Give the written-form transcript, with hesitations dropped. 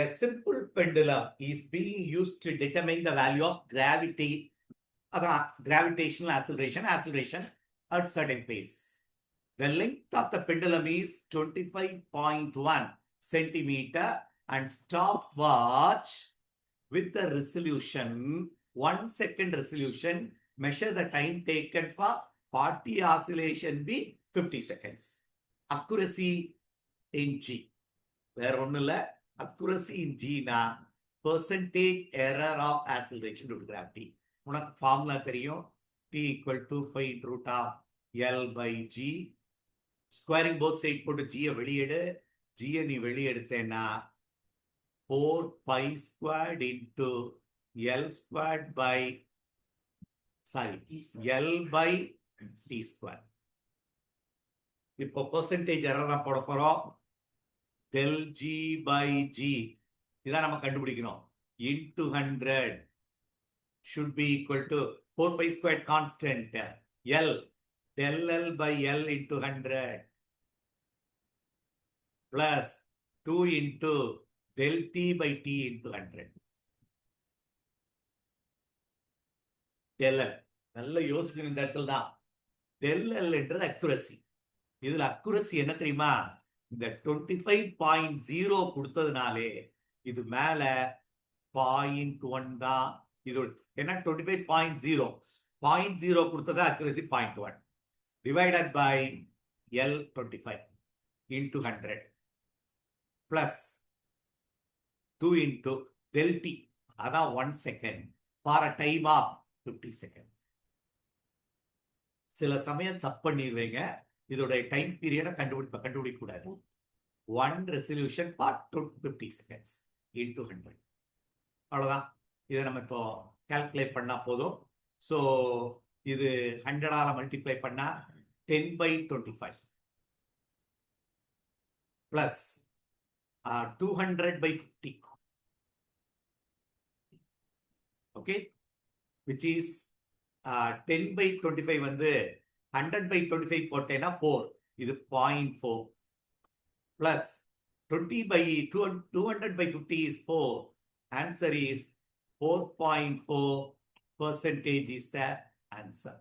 A simple pendulum is being used to determine the value of gravitational acceleration at certain pace. The length of the pendulum is 25.1 centimeter and stopwatch with the resolution, 1 second resolution, measure the time taken for 40 oscillation be 50 seconds. Accuracy in G. வேற ஒன்றும் இல்லை, accuracy in G னா percentage error of acceleration due to gravity. உனக்கு formula தெரியும், T equal to 5 root of L by G. Squaring both side போட்டு G வெளியெடு. G நீ வெளியெடுத்தேன்னா 4 pi squared into L squared by L by T squared. இப்போ percentage error தான் போட போறோம். del G by G இதான் நம்ம கண்டுபிடிக்கணும். into 100 should be equal to 4 pi squared constant L del L by L into 100 plus 2 into del T by T into 100. del L நல்ல யோசிக்கணும் இந்த இடத்துல தான். del L என்றது அக்யூரசி. இதுல அக்யூரசி என்ன தெரியுமா? இந்த 25.0 கொடுத்ததுனாலே இது மேல 0.1 தான். இது என்ன 25.0 0.0 கொடுத்தது accuracy 0.1 divided by L 25 into 100 plus 2 into del T, அதான் 1 second for a time of 50 seconds. சில சமயம் தப்பு பண்ணிடுவீங்க. இதோட டைம் பீரியடை கண்டுபிடிக்க கூடாது. 1 resolution for 50 seconds into 100. அவ்வளவுதான். இதை நம்ம இப்போ கால்குலேட் பண்ணா போதும். ஸோ இது 100ஆல மல்டிப்ளை பண்ணா 10 by 25 plus 200 by 50. Okay, which is 10 by 25 வந்து 100 by 25 போட்டேன்னா 4, இது 0.4 plus 20 by 200 by 50 is 4. Answer is 4.4% is the answer.